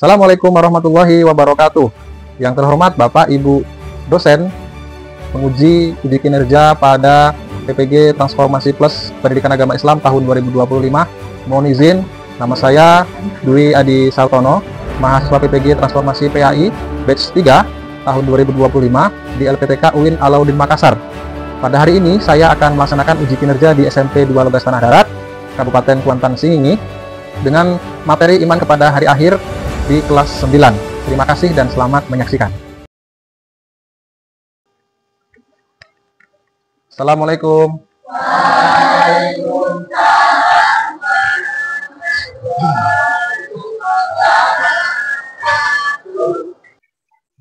Assalamualaikum warahmatullahi wabarakatuh. Yang terhormat Bapak Ibu dosen, penguji uji kinerja pada PPG Transformasi Plus Pendidikan Agama Islam tahun 2025. Mohon izin, nama saya Dwi Adi Sartono, mahasiswa PPG Transformasi PAI batch 3 tahun 2025 di LPTK UIN Alauddin Makassar. Pada hari ini saya akan melaksanakan uji kinerja di SMP 2 Logas Tanah Darat, Kabupaten Kuantan Singingi, dengan materi iman kepada hari akhir di kelas 9. Terima kasih dan selamat menyaksikan. Assalamualaikum.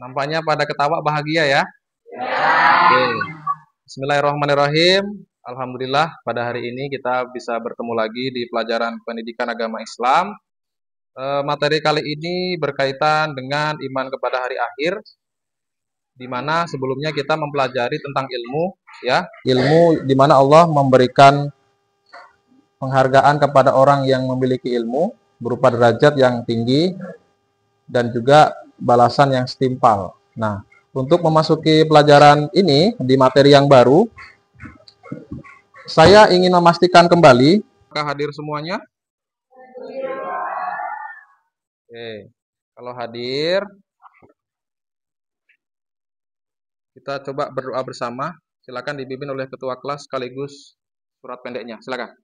Nampaknya pada ketawa bahagia ya. Oke. Bismillahirrahmanirrahim. Alhamdulillah pada hari ini kita bisa bertemu lagi di pelajaran pendidikan agama Islam. Materi kali ini berkaitan dengan iman kepada hari akhir, di mana sebelumnya kita mempelajari tentang ilmu, ya, ilmu di mana Allah memberikan penghargaan kepada orang yang memiliki ilmu berupa derajat yang tinggi dan juga balasan yang setimpal. Nah, untuk memasuki pelajaran ini di materi yang baru, saya ingin memastikan kembali apakah hadir semuanya. Oke, kalau hadir, kita coba berdoa bersama. Silakan dipimpin oleh ketua kelas sekaligus surat pendeknya. Silakan.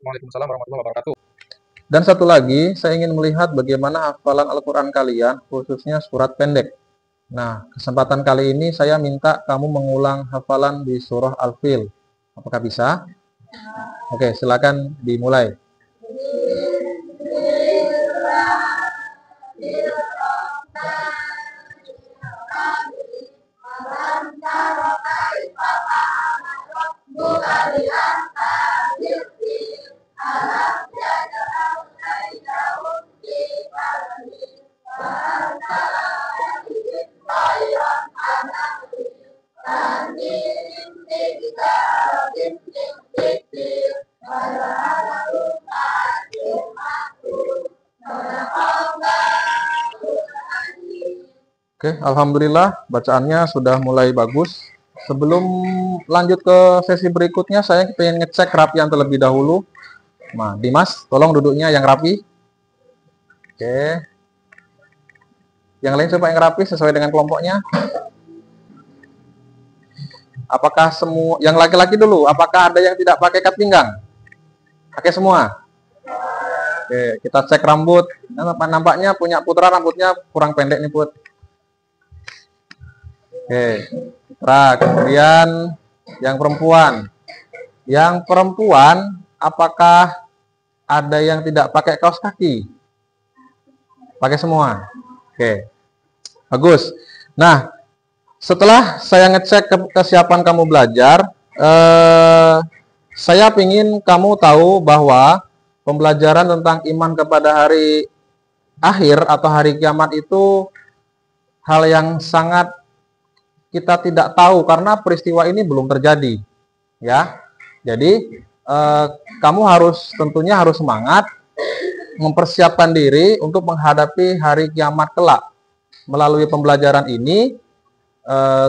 Waalaikumsalam warahmatullahi wabarakatuh. Dan satu lagi, saya ingin melihat bagaimana hafalan Al-Quran kalian, khususnya surat pendek. Nah, kesempatan kali ini saya minta kamu mengulang hafalan di surah Al-Fil. Apakah bisa? Oke, silakan dimulai. Oke, alhamdulillah bacaannya sudah mulai bagus. Sebelum lanjut ke sesi berikutnya, saya ingin ngecek kerapian terlebih dahulu. Nah, Dimas, tolong duduknya yang rapi. Oke. Yang lain supaya yang rapi sesuai dengan kelompoknya. Apakah semua, yang laki-laki dulu, apakah ada yang tidak pakai ikat pinggang? Pakai semua. Oke, kita cek rambut. Nampaknya punya Putra rambutnya kurang pendek nih, Put. Oke, Putra. Kemudian yang perempuan. Yang perempuan, apakah ada yang tidak pakai kaos kaki? Pakai semua. Oke. Bagus. Nah, setelah saya ngecek kesiapan kamu belajar, saya ingin kamu tahu bahwa pembelajaran tentang iman kepada hari akhir atau hari kiamat itu hal yang sangat kita tidak tahu karena peristiwa ini belum terjadi, ya. Jadi kamu tentunya harus semangat mempersiapkan diri untuk menghadapi hari kiamat kelak. Melalui pembelajaran ini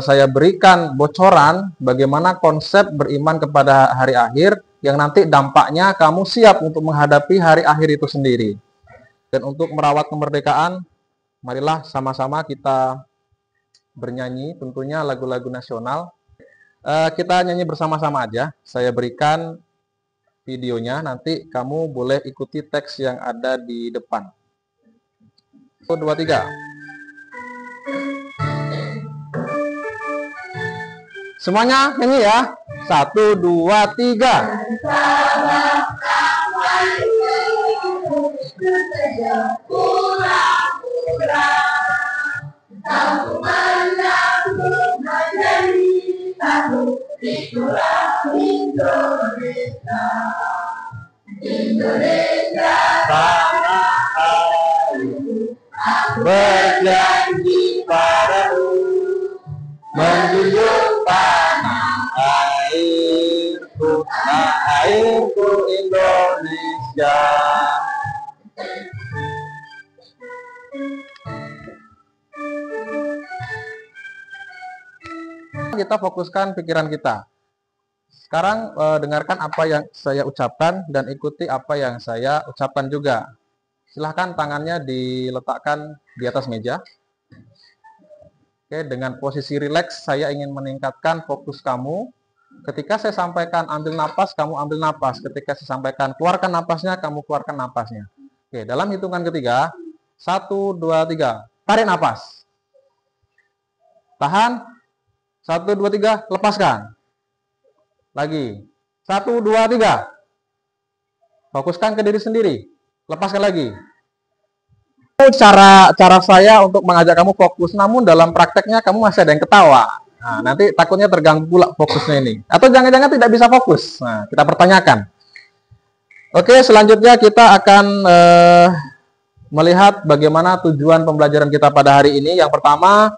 saya berikan bocoran bagaimana konsep beriman kepada hari akhir yang nanti dampaknya kamu siap untuk menghadapi hari akhir itu sendiri. Dan untuk merawat kemerdekaan, marilah sama-sama kita bernyanyi tentunya lagu-lagu nasional. Kita nyanyi bersama-sama aja. Saya berikan videonya, nanti kamu boleh ikuti teks yang ada di depan. 1, 2, 3. Semuanya nyanyi ya. 1, 2, 3. Indonesia tanah airku, berjanji padamu menjunjung tanah airku Indonesia. Kita fokuskan pikiran kita. Sekarang dengarkan apa yang saya ucapkan dan ikuti apa yang saya ucapkan juga. Silahkan tangannya diletakkan di atas meja. Oke, dengan posisi rileks saya ingin meningkatkan fokus kamu. Ketika saya sampaikan ambil napas, kamu ambil napas. Ketika saya sampaikan keluarkan napasnya, kamu keluarkan napasnya. Oke, dalam hitungan ketiga, 1, 2, 3. Tarik napas. Tahan. 1, 2, 3. Lepaskan. Lagi. 1, 2, 3. Fokuskan ke diri sendiri. Lepaskan lagi. Cara saya untuk mengajak kamu fokus, namun dalam prakteknya kamu masih ada yang ketawa. Nah, nanti takutnya terganggu pula fokusnya ini. Atau jangan-jangan tidak bisa fokus. Nah, kita pertanyakan. Oke, selanjutnya kita akan melihat bagaimana tujuan pembelajaran kita pada hari ini. Yang pertama,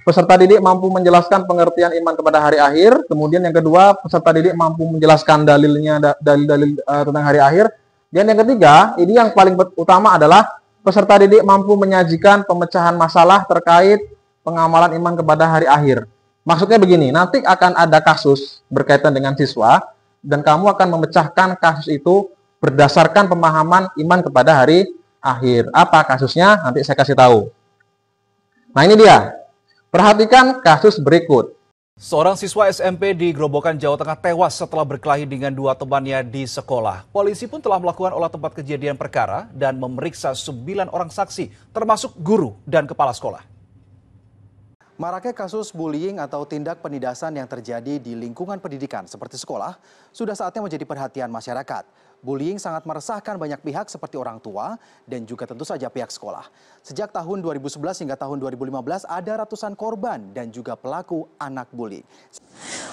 peserta didik mampu menjelaskan pengertian iman kepada hari akhir. Kemudian yang kedua, peserta didik mampu menjelaskan dalil-dalil tentang hari akhir. Dan yang ketiga, ini yang paling utama adalah peserta didik mampu menyajikan pemecahan masalah terkait pengamalan iman kepada hari akhir. Maksudnya begini, nanti akan ada kasus berkaitan dengan siswa dan kamu akan memecahkan kasus itu berdasarkan pemahaman iman kepada hari akhir. Apa kasusnya? Nanti saya kasih tahu. Nah, ini dia. Perhatikan kasus berikut. Seorang siswa SMP di Grobogan, Jawa Tengah tewas setelah berkelahi dengan 2 temannya di sekolah. Polisi pun telah melakukan olah tempat kejadian perkara dan memeriksa 9 orang saksi, termasuk guru dan kepala sekolah. Maraknya kasus bullying atau tindak penindasan yang terjadi di lingkungan pendidikan seperti sekolah sudah saatnya menjadi perhatian masyarakat. Bullying sangat meresahkan banyak pihak seperti orang tua dan juga tentu saja pihak sekolah. Sejak tahun 2011 hingga tahun 2015 ada ratusan korban dan juga pelaku anak bullying.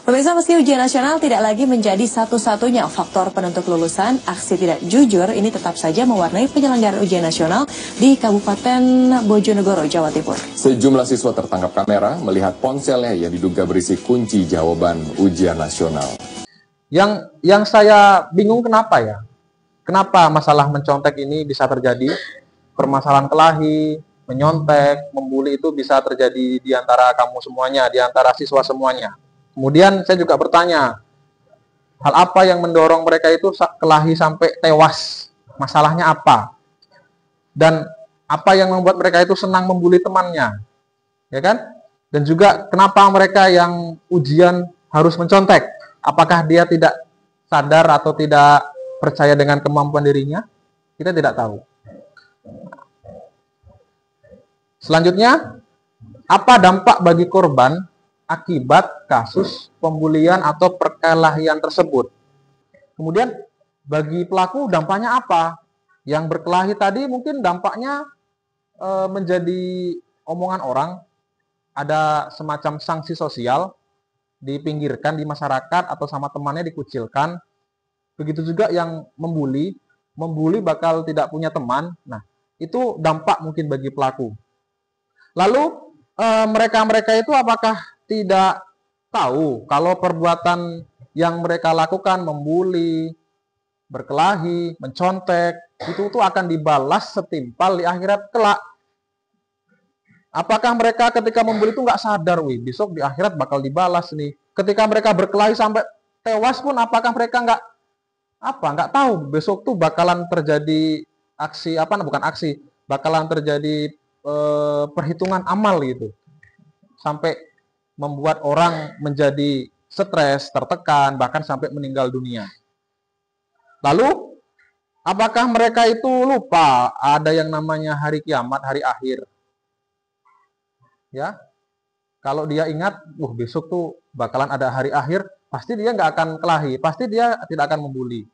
Pemirsa, meski ujian nasional tidak lagi menjadi satu-satunya faktor penentu kelulusan, aksi tidak jujur ini tetap saja mewarnai penyelenggaraan ujian nasional di Kabupaten Bojonegoro, Jawa Timur. Sejumlah siswa tertangkap kamera melihat ponselnya yang diduga berisi kunci jawaban ujian nasional. Yang saya bingung kenapa ya? Kenapa masalah mencontek ini bisa terjadi? Permasalahan kelahi, menyontek, membuli itu bisa terjadi di antara kamu semuanya, di antara siswa semuanya. Kemudian saya juga bertanya, hal apa yang mendorong mereka itu kelahi sampai tewas? Masalahnya apa? Dan apa yang membuat mereka itu senang membuli temannya? Ya kan? Dan juga kenapa mereka yang ujian harus mencontek? Apakah dia tidak sadar atau tidak percaya dengan kemampuan dirinya? Kita tidak tahu. Selanjutnya, apa dampak bagi korban akibat kasus pembulian atau perkelahian tersebut? Kemudian, bagi pelaku dampaknya apa? Yang berkelahi tadi mungkin dampaknya menjadi omongan orang, ada semacam sanksi sosial, dipinggirkan di masyarakat atau sama temannya dikucilkan. Begitu juga yang membuli bakal tidak punya teman. Nah, itu dampak mungkin bagi pelaku. Lalu mereka-mereka itu apakah tidak tahu kalau perbuatan yang mereka lakukan, membuli, berkelahi, mencontek, itu tuh akan dibalas setimpal di akhirat kelak. Apakah mereka ketika membuli itu nggak sadar, wih, besok di akhirat bakal dibalas nih. Ketika mereka berkelahi sampai tewas pun, apakah mereka nggak tahu besok tuh bakalan terjadi aksi bakalan terjadi perhitungan amal gitu, sampai membuat orang menjadi stres, tertekan, bahkan sampai meninggal dunia. Lalu, apakah mereka itu lupa ada yang namanya hari kiamat, hari akhir? Ya, kalau dia ingat, besok tuh bakalan ada hari akhir, pasti dia nggak akan kelahi, pasti dia tidak akan membuli.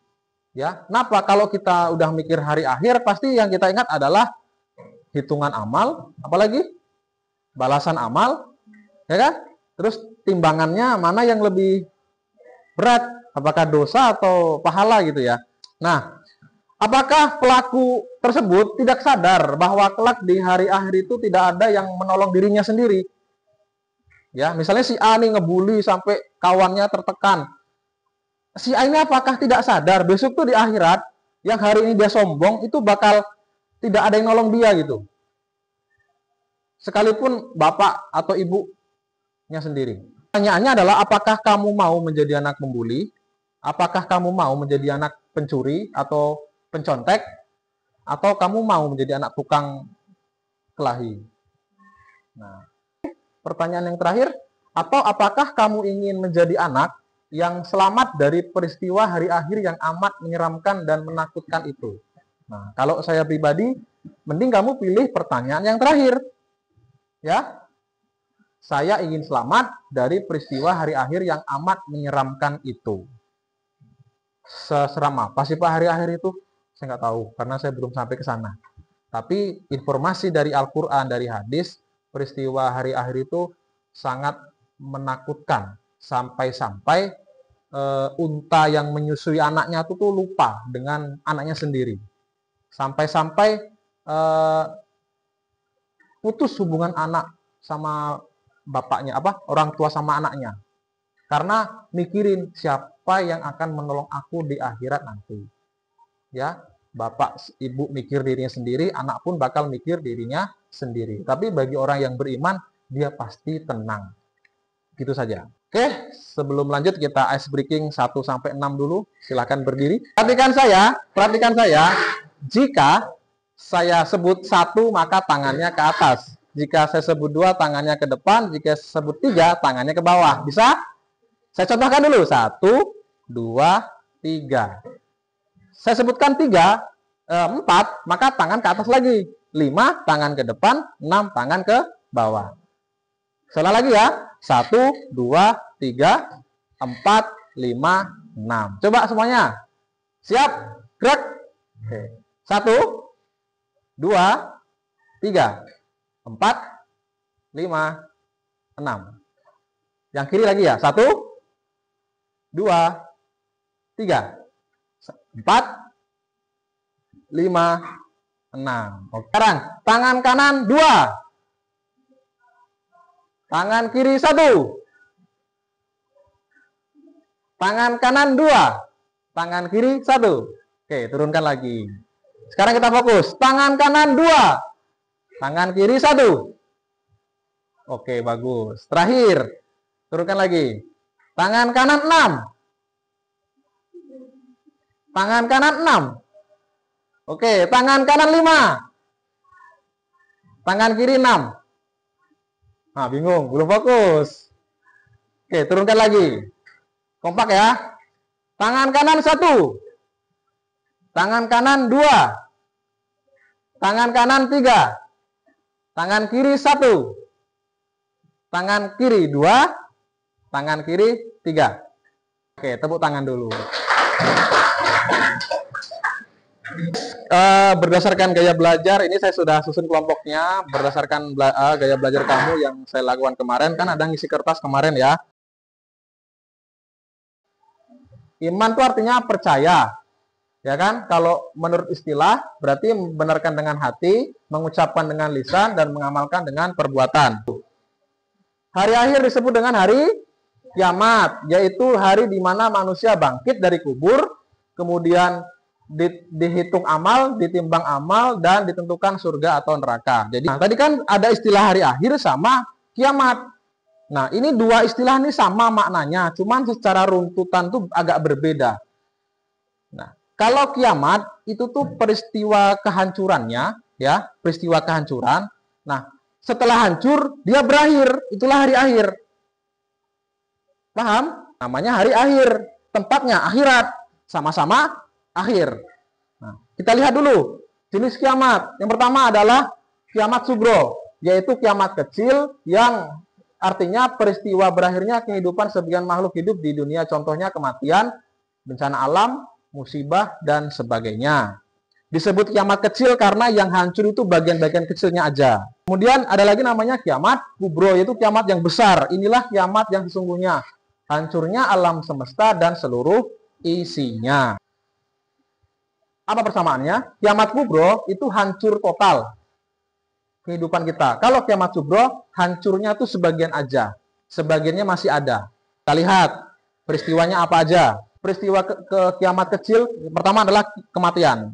Ya, kenapa? Kalau kita udah mikir hari akhir, pasti yang kita ingat adalah hitungan amal, apalagi balasan amal, ya kan? Terus timbangannya mana yang lebih berat, apakah dosa atau pahala gitu ya. Nah, apakah pelaku tersebut tidak sadar bahwa kelak di hari akhir itu tidak ada yang menolong dirinya sendiri? Ya, misalnya si A nih ngebully sampai kawannya tertekan. Si A ini apakah tidak sadar besok tuh di akhirat yang hari ini dia sombong itu bakal tidak ada yang nolong dia gitu. Sekalipun bapak atau ibunya sendiri. Pertanyaannya adalah apakah kamu mau menjadi anak pembuli? Apakah kamu mau menjadi anak pencuri atau pencontek? Atau kamu mau menjadi anak tukang kelahi? Nah, pertanyaan yang terakhir, atau apakah kamu ingin menjadi anak yang selamat dari peristiwa hari akhir yang amat menyeramkan dan menakutkan itu? Nah, kalau saya pribadi, mending kamu pilih pertanyaan yang terakhir. Ya, saya ingin selamat dari peristiwa hari akhir yang amat menyeramkan itu. Seseram apa sih Pak hari akhir itu? Saya nggak tahu, karena saya belum sampai ke sana. Tapi informasi dari Al-Quran, dari hadis, peristiwa hari akhir itu sangat menakutkan. Sampai-sampai unta yang menyusui anaknya itu tuh lupa dengan anaknya sendiri. Sampai-sampai putus hubungan anak sama bapaknya, orang tua sama anaknya. Karena mikirin siapa yang akan menolong aku di akhirat nanti. Ya, bapak, ibu mikir dirinya sendiri, anak pun bakal mikir dirinya sendiri. Tapi bagi orang yang beriman, dia pasti tenang. Gitu saja. Oke, sebelum lanjut kita ice breaking 1 sampai 6 dulu. Silakan berdiri. Perhatikan saya. Jika saya sebut 1, maka tangannya ke atas. Jika saya sebut 2, tangannya ke depan. Jika saya sebut 3, tangannya ke bawah. Bisa? Saya contohkan dulu. 1, 2, 3. Saya sebutkan 3, 4, maka tangan ke atas lagi. 5, tangan ke depan. 6, tangan ke bawah. Salah lagi ya. 1, 2, 3, 4, 5, 6. Coba semuanya. Siap? Gerak. Oke. 1, 2, 3, 4, 5, 6. Yang kiri lagi ya. 1, 2, 3, 4, 5, 6. Oke. Sekarang tangan kanan 2. Tangan kiri 1. Tangan kanan 2. Tangan kiri 1. Oke, turunkan lagi. Sekarang kita fokus. Tangan kanan 2. Tangan kiri 1. Oke, bagus. Terakhir. Turunkan lagi. Tangan kanan 6. Tangan kanan 6. Oke, tangan kanan 5. Tangan kiri 6. Nah, bingung, belum fokus. Oke, turunkan lagi. Kompak ya. Tangan kanan 1. Tangan kanan 2. Tangan kanan 3. Tangan kiri 1. Tangan kiri 2. Tangan kiri 3. Oke, tepuk tangan dulu. Berdasarkan gaya belajar, ini saya sudah susun kelompoknya. Berdasarkan gaya belajar kamu yang saya lakukan kemarin, kan ada ngisi kertas kemarin ya. Iman itu artinya percaya. Ya kan? Kalau menurut istilah, berarti membenarkan dengan hati, mengucapkan dengan lisan, dan mengamalkan dengan perbuatan. Hari akhir disebut dengan hari kiamat, yaitu hari di mana manusia bangkit dari kubur, kemudian dihitung amal, ditimbang amal, dan ditentukan surga atau neraka. Jadi, tadi kan ada istilah hari akhir sama kiamat. Nah, ini dua istilah ini sama maknanya, cuman secara runtutan tuh agak berbeda. Nah, kalau kiamat itu tuh peristiwa kehancurannya, ya, peristiwa kehancuran. Nah, setelah hancur dia berakhir, itulah hari akhir. Paham? Namanya hari akhir, tempatnya akhirat, sama-sama akhir. Nah, kita lihat dulu jenis kiamat. Yang pertama adalah kiamat sugro, yaitu kiamat kecil yang artinya peristiwa berakhirnya kehidupan sebagian makhluk hidup di dunia. Contohnya kematian, bencana alam, musibah, dan sebagainya. Disebut kiamat kecil karena yang hancur itu bagian-bagian kecilnya aja. Kemudian ada lagi namanya kiamat kubro, yaitu kiamat yang besar. Inilah kiamat yang sesungguhnya. Hancurnya alam semesta dan seluruh isinya. Apa persamaannya? Kiamat kubro itu hancur total kehidupan kita. Kalau kiamat kubro, hancurnya itu sebagian aja. Sebagiannya masih ada. Kita lihat peristiwanya apa aja. Peristiwa ke kiamat kecil, pertama adalah kematian.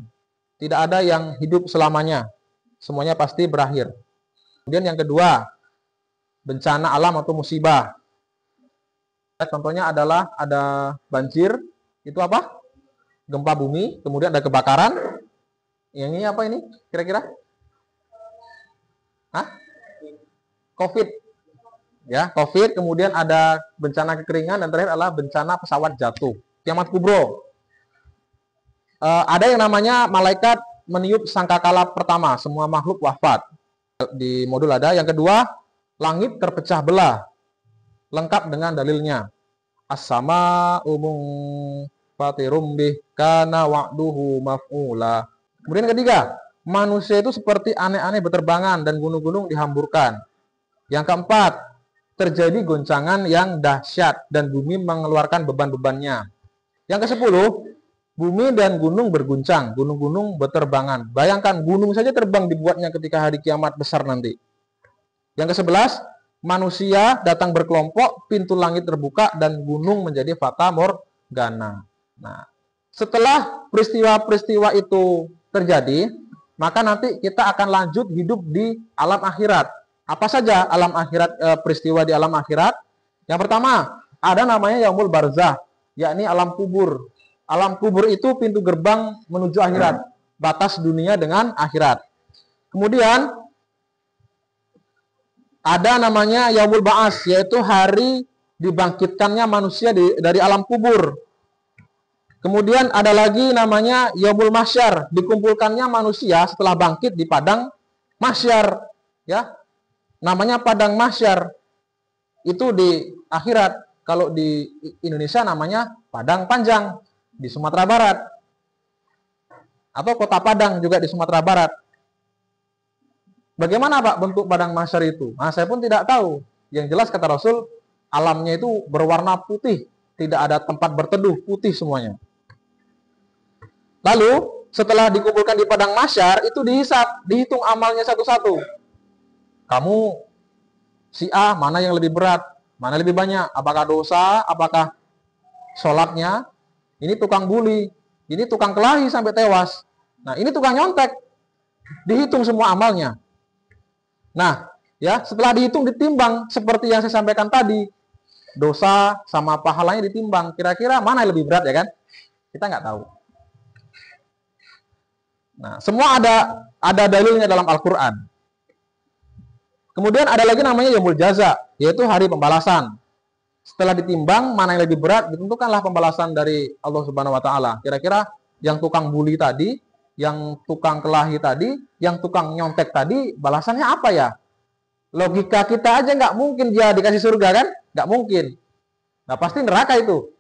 Tidak ada yang hidup selamanya. Semuanya pasti berakhir. Kemudian yang kedua, bencana alam atau musibah. Contohnya adalah ada banjir, itu apa? Gempa bumi, kemudian ada kebakaran. Yang ini apa ini? Kira-kira? Hah? COVID. Ya, COVID, kemudian ada bencana kekeringan, dan terakhir adalah bencana pesawat jatuh. Kiamat kubro. Ada yang namanya malaikat meniup sangkakala pertama, semua makhluk wafat. Di modul ada. Yang kedua, langit terpecah belah. Lengkap dengan dalilnya. As-sama umum fatirum bih kana wa'duhu maf'ula. Kemudian ketiga, manusia itu seperti aneh-aneh berterbangan dan gunung-gunung dihamburkan. Yang keempat, terjadi goncangan yang dahsyat dan bumi mengeluarkan beban-bebannya. Yang ke-10, bumi dan gunung berguncang, gunung-gunung berterbangan. Bayangkan gunung saja terbang dibuatnya ketika hari kiamat besar nanti. Yang ke-11, manusia datang berkelompok, pintu langit terbuka dan gunung menjadi fata morgana. Nah, setelah peristiwa-peristiwa itu terjadi, maka nanti kita akan lanjut hidup di alam akhirat. Apa saja alam akhirat, peristiwa di alam akhirat? Yang pertama, ada namanya yaumul barzah, yakni alam kubur. Alam kubur itu pintu gerbang menuju akhirat, batas dunia dengan akhirat. Kemudian ada namanya yaumul ba'as, yaitu hari dibangkitkannya manusia dari alam kubur. Kemudian ada lagi namanya yaumul mahsyar, dikumpulkannya manusia setelah bangkit di padang mahsyar, ya. Namanya padang mahsyar. Itu di akhirat. Kalau di Indonesia namanya Padang Panjang di Sumatera Barat. Atau Kota Padang juga di Sumatera Barat. Bagaimana Pak bentuk padang mahsyar itu? Nah, saya pun tidak tahu. Yang jelas kata Rasul, alamnya itu berwarna putih, tidak ada tempat berteduh, putih semuanya. Lalu setelah dikumpulkan di padang mahsyar, itu dihisap, dihitung amalnya satu-satu. Kamu si A, mana yang lebih berat, mana lebih banyak, apakah dosa, apakah sholatnya. Ini tukang bully, ini tukang kelahi sampai tewas. Nah, ini tukang nyontek, dihitung semua amalnya. Nah, ya, setelah dihitung ditimbang seperti yang saya sampaikan tadi, dosa sama pahalanya ditimbang. Kira-kira mana yang lebih berat, ya kan? Kita nggak tahu. Nah, semua ada dalilnya dalam Al-Quran. Kemudian ada lagi namanya yaumul jaza, yaitu hari pembalasan. Setelah ditimbang mana yang lebih berat, ditentukanlah pembalasan dari Allah Subhanahu wa taala. Kira-kira yang tukang bully tadi, yang tukang kelahi tadi, yang tukang nyontek tadi, balasannya apa ya? Logika kita aja nggak mungkin dia dikasih surga, kan? Nggak mungkin. Nah, pasti neraka itu.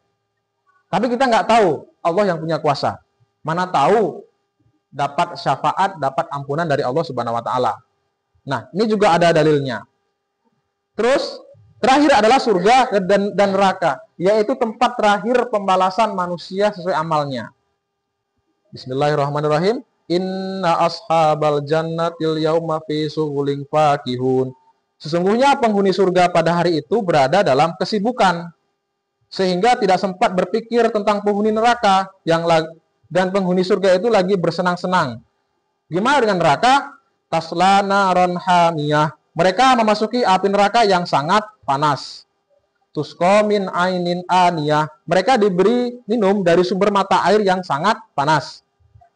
Tapi kita nggak tahu, Allah yang punya kuasa. Mana tahu dapat syafaat, dapat ampunan dari Allah Subhanahu wa taala. Nah, ini juga ada dalilnya. Terus terakhir adalah surga dan neraka, yaitu tempat terakhir pembalasan manusia sesuai amalnya. Bismillahirrahmanirrahim. Inna ashabal jannatil yauma fi sughulin fakihun. Sesungguhnya penghuni surga pada hari itu berada dalam kesibukan, sehingga tidak sempat berpikir tentang penghuni neraka dan penghuni surga itu lagi bersenang-senang. Gimana dengan neraka? Tasla naron hamiyah. Mereka memasuki api neraka yang sangat panas. Tusqa min ainin aniyah. Mereka diberi minum dari sumber mata air yang sangat panas.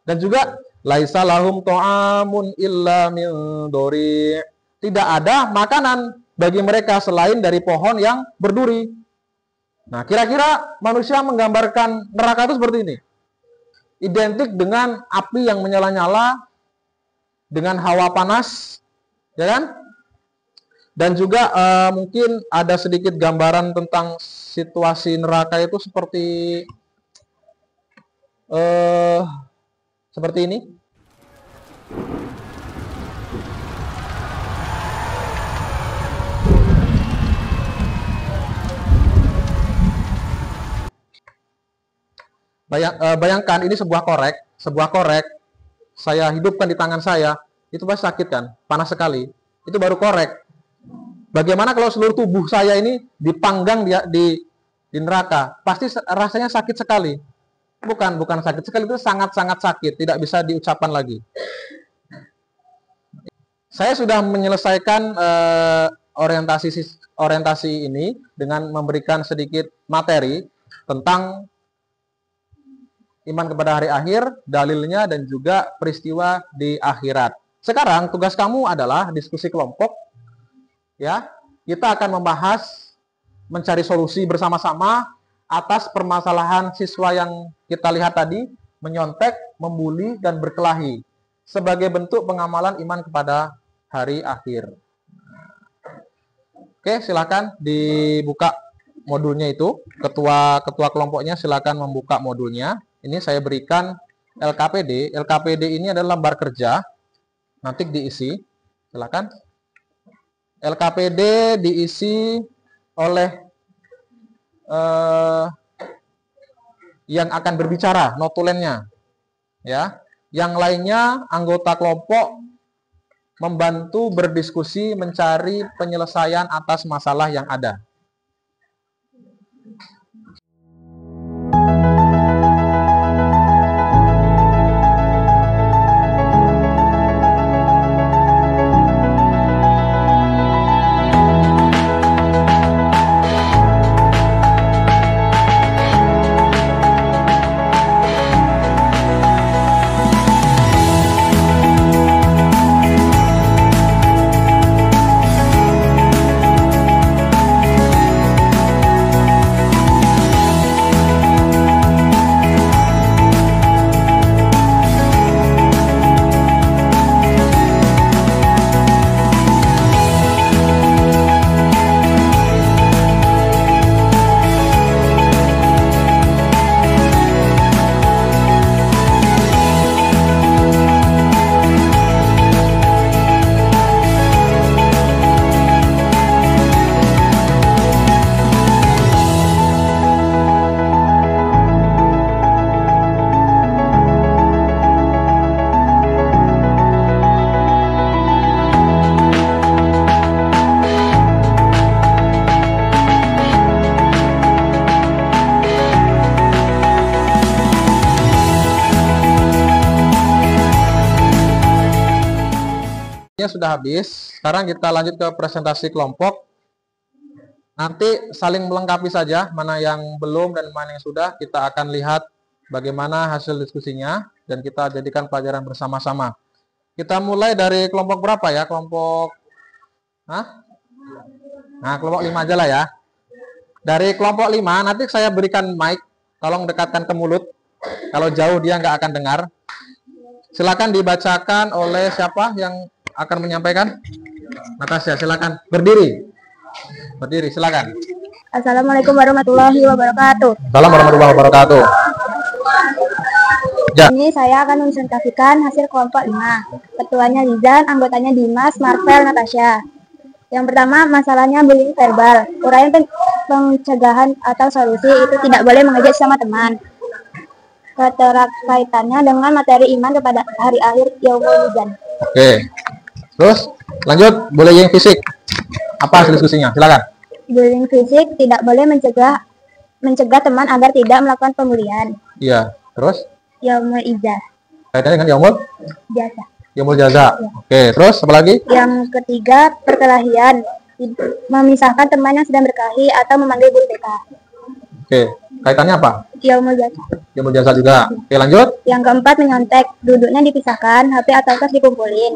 Dan juga laisa lahum ta'amun illa min dori. Tidak ada makanan bagi mereka selain dari pohon yang berduri. Nah, kira-kira manusia menggambarkan neraka itu seperti ini. Identik dengan api yang menyala-nyala, dengan hawa panas, ya kan? Dan juga mungkin ada sedikit gambaran tentang situasi neraka itu seperti ini. Bayangkan ini sebuah korek saya hidupkan di tangan saya, itu pasti sakit kan, panas sekali. Itu baru korek. Bagaimana kalau seluruh tubuh saya ini dipanggang di neraka? Pasti rasanya sakit sekali. Bukan sakit sekali, itu sangat-sangat sakit, tidak bisa diucapkan lagi. Saya sudah menyelesaikan orientasi ini dengan memberikan sedikit materi tentang iman kepada hari akhir, dalilnya, dan juga peristiwa di akhirat. Sekarang tugas kamu adalah diskusi kelompok. Ya, kita akan membahas, mencari solusi bersama-sama atas permasalahan siswa yang kita lihat tadi, menyontek, membuli, dan berkelahi sebagai bentuk pengamalan iman kepada hari akhir. Oke, silakan dibuka modulnya itu. Ketua kelompoknya silakan membuka modulnya. Ini saya berikan LKPD. LKPD ini adalah lembar kerja. Nanti diisi. Silakan. LKPD diisi oleh yang akan berbicara, notulennya. Ya. Yang lainnya anggota kelompok membantu berdiskusi mencari penyelesaian atas masalah yang ada. Sudah habis. Sekarang kita lanjut ke presentasi kelompok. Nanti saling melengkapi saja, mana yang belum dan mana yang sudah. Kita akan lihat bagaimana hasil diskusinya dan kita jadikan pelajaran bersama-sama. Kita mulai dari kelompok berapa ya? Kelompok kelompok 5 aja lah ya. Dari kelompok 5 nanti saya berikan mic, tolong dekatkan ke mulut. Kalau jauh dia nggak akan dengar. Silakan dibacakan oleh siapa yang akan menyampaikan? Natasha, silakan berdiri. Berdiri, silakan. Assalamualaikum warahmatullahi wabarakatuh. Assalamualaikum warahmatullahi wabarakatuh. Ya. Ini saya akan mempresentasikan hasil kelompok 5. Ketuanya Lizan, anggotanya Dimas, Marvel, Natasha. Yang pertama, masalahnya bullying verbal. Uraian pencegahan atau solusi itu tidak boleh mengejek sama teman. Keterkaitannya dengan materi iman kepada hari akhir Yaumul Lizan. Oke. Terus lanjut, bullying fisik. Apa hasil diskusinya? Silakan. Bullying fisik tidak boleh mencegah teman agar tidak melakukan pembulian. Iya. Terus Yaumul Ijazah. kaitannya dengan Yaumul Jasa. Yaumul Jaza. Oke. Terus apa lagi? Yang ketiga, perkelahian. Memisahkan teman yang sedang berkelahi atau memanggil guru BK. Oke. Kaitannya apa? Yaumul Jasa. Yaumul Jaza juga. Oke, lanjut. Yang keempat, menyontek. Duduknya dipisahkan, HP atau tas dikumpulin.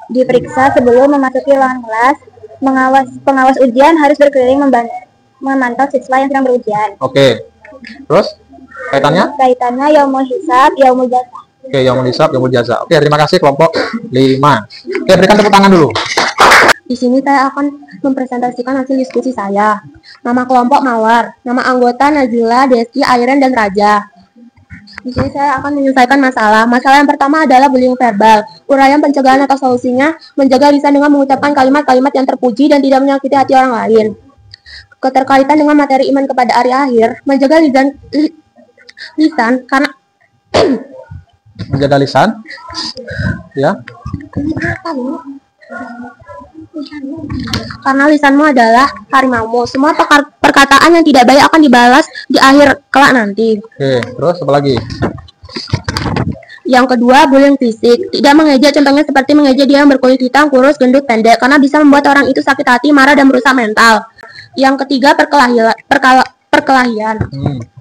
Diperiksa sebelum memasuki ruangan kelas. Pengawas ujian harus berkeliling memantau siswa yang sedang berujian. Oke. Terus kaitannya? Kaitannya Yaumul Hisab, Yaumul Jasa. Oke, Yaumul Hisab, Yaumul Jaza. Oke, terima kasih kelompok 5. Oke, berikan tepuk tangan dulu. Di sini saya akan mempresentasikan hasil diskusi saya. Nama kelompok Mawar, nama anggota Nazila, Deski, Airen, dan Raja. Di sini saya akan menyelesaikan masalah. Masalah yang pertama adalah bullying verbal. Uraian pencegahan atau solusinya, menjaga lisan dengan mengucapkan kalimat-kalimat yang terpuji dan tidak menyakiti hati orang lain. Keterkaitan dengan materi iman kepada hari akhir, menjaga lisan karena Menjaga lisan. Ya. karena lisanmu adalah harimaumu. Semua perkataan yang tidak baik akan dibalas di akhir kelak nanti. Oke, terus apa lagi? Yang kedua, bullying fisik. Tidak mengejek, contohnya seperti mengejek dia yang berkulit hitam, kurus, gendut, pendek, karena bisa membuat orang itu sakit hati, marah, dan merusak mental. Yang ketiga, perkelahian.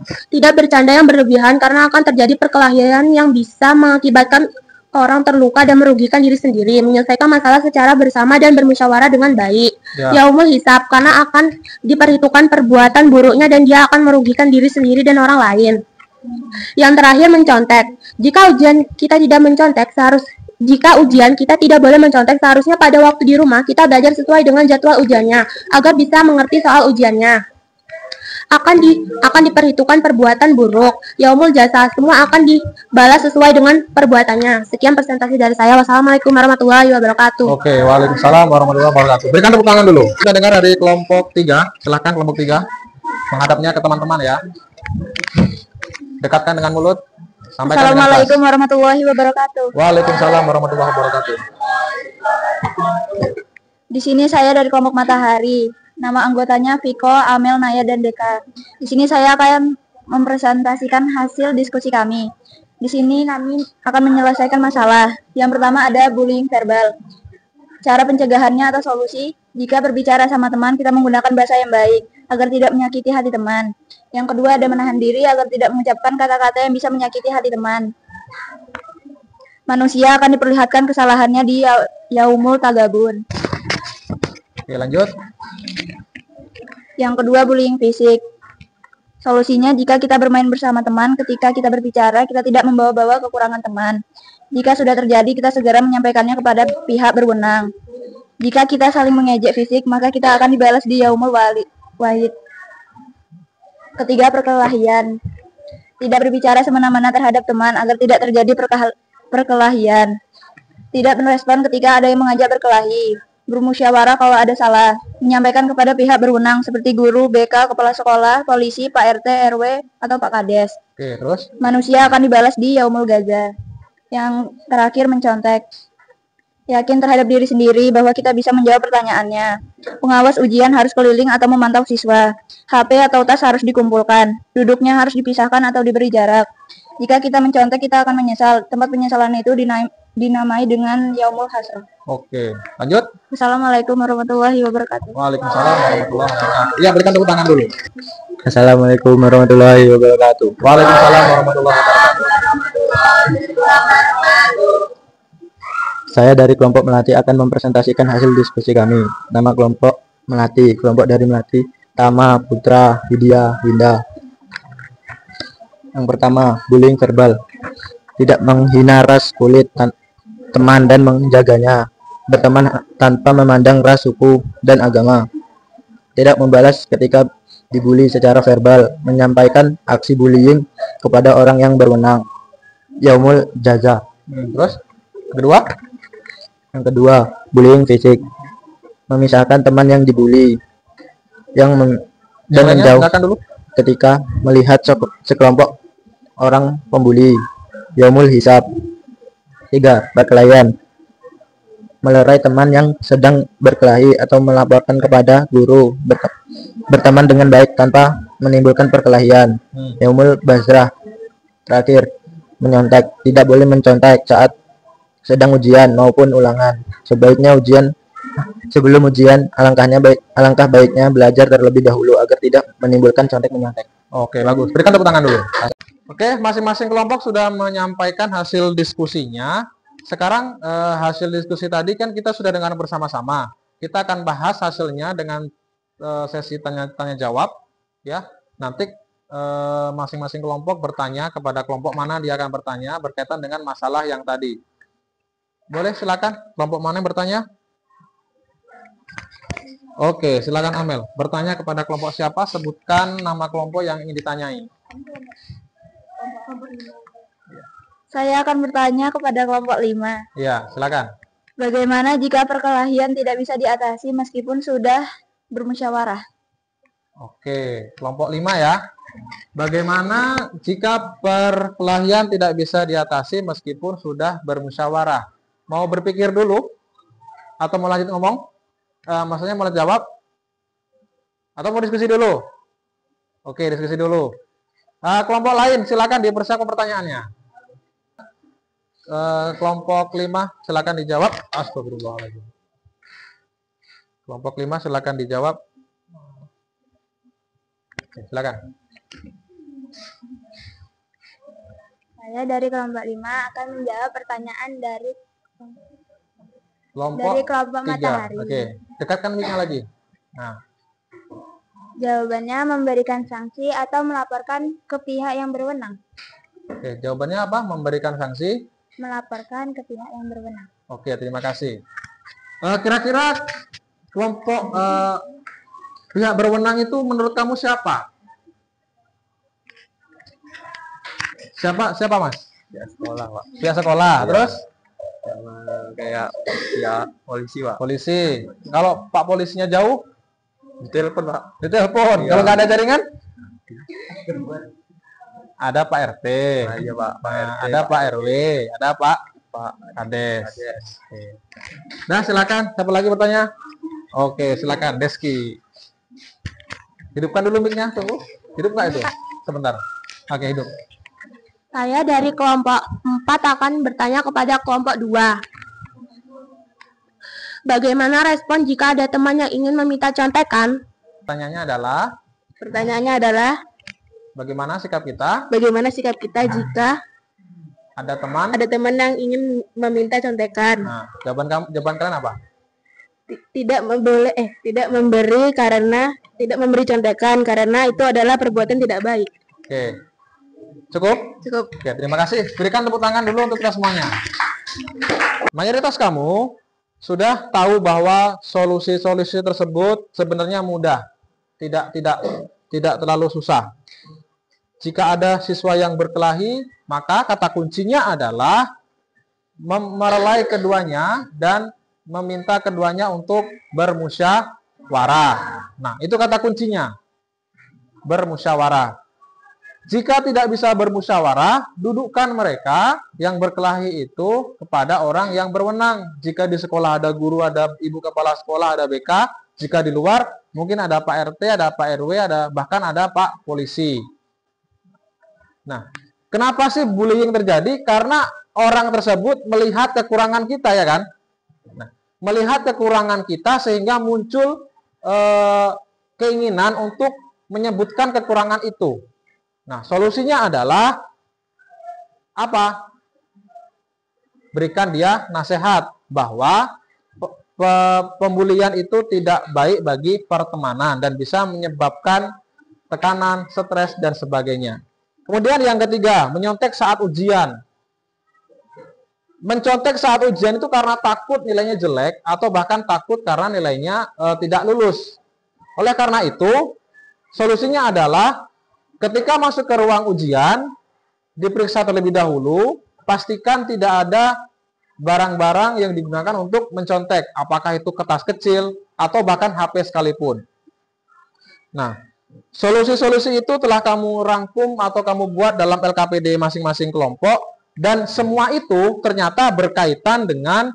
Tidak bercanda yang berlebihan karena akan terjadi perkelahian yang bisa mengakibatkan orang terluka dan merugikan diri sendiri. Menyelesaikan masalah secara bersama dan bermusyawarah dengan baik. Yaumul Hisab karena akan diperhitungkan perbuatan buruknya dan dia akan merugikan diri sendiri dan orang lain. Yang terakhir, mencontek. Jika ujian kita tidak boleh mencontek, seharusnya pada waktu di rumah kita belajar sesuai dengan jadwal ujiannya agar bisa mengerti soal ujiannya. Akan diperhitungkan perbuatan buruk. Yaumul Jasa, semua akan dibalas sesuai dengan perbuatannya. Sekian presentasi dari saya. Wassalamualaikum warahmatullahi wabarakatuh. Oke, waalaikumsalam warahmatullahi wabarakatuh. Berikan tepuk tangan dulu. Kita dengar dari kelompok 3. Silahkan kelompok 3. Menghadapnya ke teman-teman ya. Dekatkan dengan mulut. Sampaikan dengan keras. Assalamualaikum warahmatullahi wabarakatuh. Waalaikumsalam warahmatullahi wabarakatuh. Di sini saya dari kelompok Matahari. Nama anggotanya Viko, Amel, Naya, dan Deka. Di sini saya akan mempresentasikan hasil diskusi kami. Di sini kami akan menyelesaikan masalah. Yang pertama ada bullying verbal. Cara pencegahannya atau solusi, jika berbicara sama teman kita menggunakan bahasa yang baik agar tidak menyakiti hati teman. Yang kedua ada menahan diri agar tidak mengucapkan kata-kata yang bisa menyakiti hati teman. Manusia akan diperlihatkan kesalahannya di Yaumul Tagabun. Oke, lanjut. Yang kedua, bullying fisik. Solusinya, jika kita bermain bersama teman, ketika kita berbicara, kita tidak membawa-bawa kekurangan teman. Jika sudah terjadi, kita segera menyampaikannya kepada pihak berwenang. Jika kita saling mengejek fisik, maka kita akan dibalas di Yaumul Wahid. Ketiga, perkelahian. Tidak berbicara semena-mena terhadap teman agar tidak terjadi perkelahian. Tidak merespon ketika ada yang mengajak berkelahi. Bermusyawarah kalau ada salah, menyampaikan kepada pihak berwenang seperti guru, BK, kepala sekolah, polisi, Pak RT, RW, atau Pak Kades. Oke, terus? Manusia akan dibalas di Yaumul Gaza. Yang terakhir, mencontek. Yakin terhadap diri sendiri bahwa kita bisa menjawab pertanyaannya. Pengawas ujian harus keliling atau memantau siswa. HP atau tas harus dikumpulkan. Duduknya harus dipisahkan atau diberi jarak. Jika kita mencontek, kita akan menyesal. Tempat penyesalan itu dinamai dengan Yaumul Hasrah. Oke, lanjut. Assalamualaikum warahmatullahi wabarakatuh. Waalaikumsalam warahmatullahi wabarakatuh. Ya, berikan tepuk tangan dulu. Assalamualaikum warahmatullahi wabarakatuh. Waalaikumsalam warahmatullahi wabarakatuh. Saya dari kelompok Melati akan mempresentasikan hasil diskusi kami. Nama kelompok Melati, kelompok dari Melati, Tama, Putra, Widya, Winda. Yang pertama, bullying verbal. Tidak menghina ras, kulit, teman dan menjaganya. Berteman tanpa memandang ras, suku, dan agama. Tidak membalas ketika dibully secara verbal. Menyampaikan aksi bullying kepada orang yang berwenang. yaumul jaza. Terus kedua, Yang kedua, bullying fisik. Memisahkan teman yang dibully dan yang lainnya menjauh silakan dulu. ketika melihat sekelompok orang pembuli. Yaumul hisab. 3. Perkelahian. Melerai teman yang sedang berkelahi atau melaporkan kepada guru. Berteman dengan baik tanpa menimbulkan perkelahian. Yaumul bazrah. Terakhir, menyontek. Tidak boleh mencontek saat sedang ujian maupun ulangan. Sebelum ujian, alangkah baiknya belajar terlebih dahulu agar tidak menimbulkan contek menyontek. Oke, bagus. Berikan tepuk tangan dulu. Oke, masing-masing kelompok sudah menyampaikan hasil diskusinya. Sekarang hasil diskusi tadi kan kita sudah dengar bersama-sama. Kita akan bahas hasilnya dengan sesi tanya jawab, ya. Nanti masing-masing kelompok bertanya kepada kelompok mana dia akan bertanya berkaitan dengan masalah yang tadi. Boleh, silakan. Kelompok mana yang bertanya? Oke, silakan Amel. Bertanya kepada kelompok siapa? Sebutkan nama kelompok yang ingin ditanyai. Saya akan bertanya kepada kelompok 5. Iya, silakan. Bagaimana jika perkelahian tidak bisa diatasi meskipun sudah bermusyawarah? Oke, kelompok 5 ya. Bagaimana jika perkelahian tidak bisa diatasi meskipun sudah bermusyawarah? Mau berpikir dulu? Atau mau lanjut ngomong? Maksudnya mau jawab? Atau mau diskusi dulu? Oke, diskusi dulu. Kelompok lain, silakan dipersiapkan pertanyaannya. Kelompok 5, silakan dijawab. Astagfirullahaladzim. Kelompok 5, silakan dijawab. Oke, silakan. Saya dari kelompok 5 akan menjawab pertanyaan dari kelompok 3. Matahari. Oke, dekatkan mic-nya lagi. Nah, Jawabannya memberikan sanksi atau melaporkan ke pihak yang berwenang. oke, jawabannya apa? Memberikan sanksi. Melaporkan ke pihak yang berwenang. Oke, terima kasih. Kira-kira kelompok pihak berwenang itu menurut kamu siapa? Siapa Mas? Pihak sekolah, Pak. Pihak sekolah. Terus? Kayak pihak polisi, Pak. Polisi. Kalau Pak polisinya jauh? Ditelepon, Pak. Ditelepon. Iya. Kalau nggak ada jaringan? Ada Pak RT. Nah, iya, Pak. Pak RT, Ada Pak RW. Ada Pak Pak Kades. Kades. Oke. Nah, silakan. Siapa lagi bertanya? Oke, silakan. Deski. Hidupkan dulu mic-nya. Tunggu. Hidup nggak itu? Sebentar. Oke, hidup. Saya dari kelompok 4 akan bertanya kepada kelompok 2. Bagaimana respon jika ada teman yang ingin meminta contekan? Pertanyaannya adalah bagaimana sikap kita Jika ada teman? ada teman yang ingin meminta contekan? Nah, jawaban kalian apa? Tidak memberi contekan karena itu adalah perbuatan tidak baik. Oke. Cukup? Cukup. Oke, terima kasih. Berikan tepuk tangan dulu untuk kita semuanya. Mayoritas kamu sudah tahu bahwa solusi-solusi tersebut sebenarnya mudah. Tidak terlalu susah. Jika ada siswa yang berkelahi, maka kata kuncinya adalah merelai keduanya dan meminta keduanya untuk bermusyawarah. Nah, itu kata kuncinya. Bermusyawarah. Jika tidak bisa bermusyawarah, dudukkan mereka yang berkelahi itu kepada orang yang berwenang. Jika di sekolah ada guru, ada ibu kepala sekolah, ada BK. Jika di luar, mungkin ada Pak RT, ada Pak RW, bahkan ada Pak polisi. Nah, kenapa sih bullying terjadi? Karena orang tersebut melihat kekurangan kita, ya kan? Nah, melihat kekurangan kita sehingga muncul keinginan untuk menyebutkan kekurangan itu. Nah, solusinya adalah apa? Berikan dia nasihat bahwa pembulian itu tidak baik bagi pertemanan dan bisa menyebabkan tekanan, stres, dan sebagainya. Kemudian yang ketiga, menyontek saat ujian. Mencontek saat ujian itu karena takut nilainya jelek atau bahkan takut karena nilainya tidak lulus. Oleh karena itu, solusinya adalah ketika masuk ke ruang ujian, diperiksa terlebih dahulu, pastikan tidak ada barang-barang yang digunakan untuk mencontek, apakah itu kertas kecil atau bahkan HP sekalipun. Nah, solusi-solusi itu telah kamu rangkum atau kamu buat dalam LKPD masing-masing kelompok, dan semua itu ternyata berkaitan dengan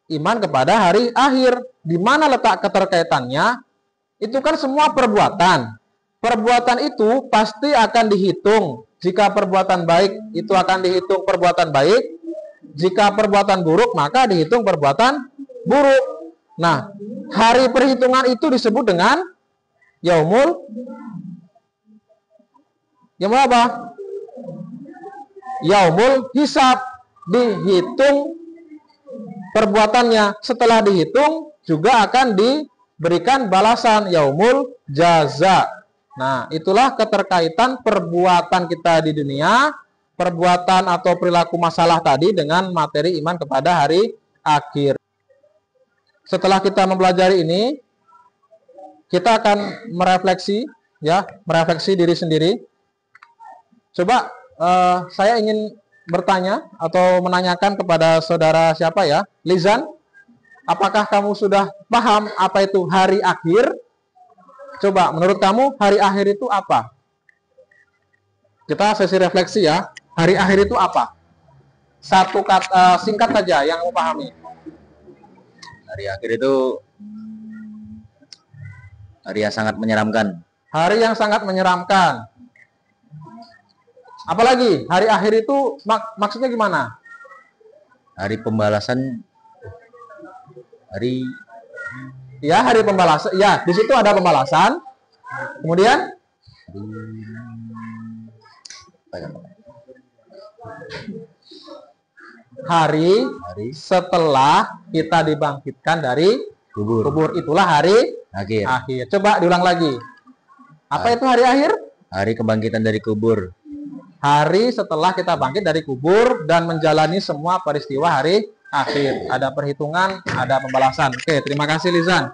iman kepada hari akhir. Di mana letak keterkaitannya? Itu kan semua perbuatan. Perbuatan itu pasti akan dihitung. Jika perbuatan baik, itu akan dihitung perbuatan baik. Jika perbuatan buruk, maka dihitung perbuatan buruk. Nah, hari perhitungan itu disebut dengan Yaumul apa? Yaumul Hisab. Dihitung perbuatannya. Setelah dihitung, juga akan diberikan balasan Yaumul Jaza. Nah, itulah keterkaitan perbuatan kita di dunia, perbuatan atau perilaku masalah tadi dengan materi iman kepada hari akhir. Setelah kita mempelajari ini, kita akan merefleksi diri sendiri. Coba saya ingin bertanya atau menanyakan kepada saudara siapa ya? Lizan, apakah kamu sudah paham apa itu hari akhir? Coba, menurut kamu hari akhir itu apa? Kita sesi refleksi ya. Hari akhir itu apa? Satu kata singkat saja yang kamu pahami. Hari akhir itu hari yang sangat menyeramkan. Hari yang sangat menyeramkan. Apalagi hari akhir itu maksudnya gimana? Hari pembalasan. Hari pembalasan. Ya, di situ ada pembalasan. Kemudian hari setelah kita dibangkitkan dari kubur. Itulah hari akhir. Coba diulang lagi. Apa itu hari akhir? Hari kebangkitan dari kubur. Hari setelah kita bangkit dari kubur dan menjalani semua peristiwa hari akhir. Ada perhitungan, ada pembalasan. Oke, terima kasih Lizan.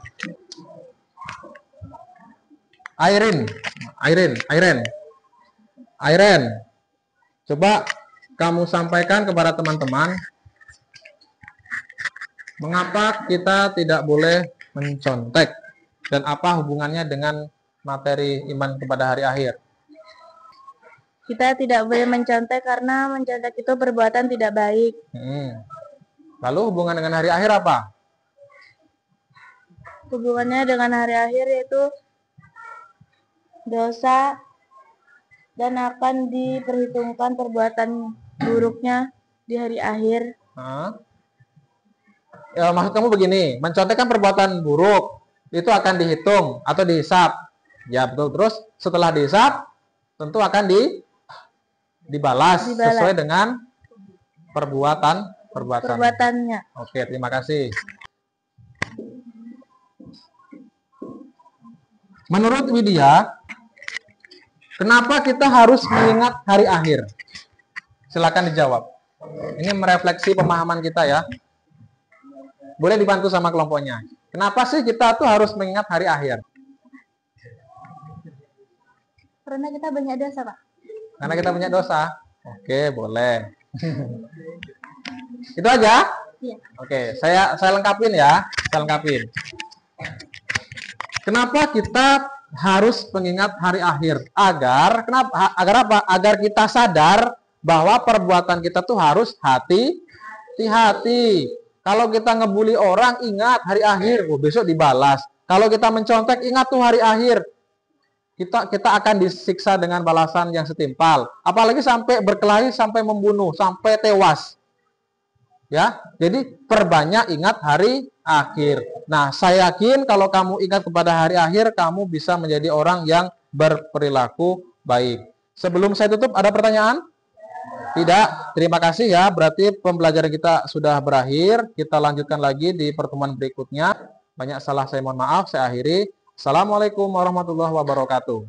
Airen. Coba kamu sampaikan kepada teman-teman, mengapa kita tidak boleh mencontek dan apa hubungannya dengan materi iman kepada hari akhir? Kita tidak boleh mencontek karena mencontek itu perbuatan tidak baik. Lalu hubungan dengan hari akhir apa? Hubungannya dengan hari akhir yaitu dosa dan akan diperhitungkan perbuatan buruknya di hari akhir. Ya, maksud kamu begini, mencontek kan perbuatan buruk, itu akan dihitung atau dihisap. Ya betul. Terus setelah dihisap, tentu akan dibalas sesuai dengan perbuatannya. Oke, terima kasih. Menurut Widya, kenapa kita harus mengingat hari akhir? Silakan dijawab. Ini merefleksi pemahaman kita ya. Boleh dibantu sama kelompoknya. Kenapa sih kita tuh harus mengingat hari akhir? Karena kita banyak dosa, Pak. Karena kita punya dosa. Oke, boleh. Itu aja? Iya. Oke, saya lengkapin ya. Kenapa kita harus mengingat hari akhir? Agar apa? Agar kita sadar bahwa perbuatan kita tuh harus hati-hati. Kalau kita ngebully orang, ingat hari akhir, besok dibalas. Kalau kita mencontek, ingat tuh hari akhir. Kita akan disiksa dengan balasan yang setimpal. Apalagi sampai berkelahi, sampai membunuh, sampai tewas. Ya, jadi perbanyak ingat hari akhir. Nah, saya yakin kalau kamu ingat kepada hari akhir, kamu bisa menjadi orang yang berperilaku baik. Sebelum saya tutup, ada pertanyaan? Tidak? Terima kasih ya. Berarti pembelajaran kita sudah berakhir. Kita lanjutkan lagi di pertemuan berikutnya. Banyak salah saya mohon maaf. Saya akhiri. Assalamualaikum warahmatullahi wabarakatuh.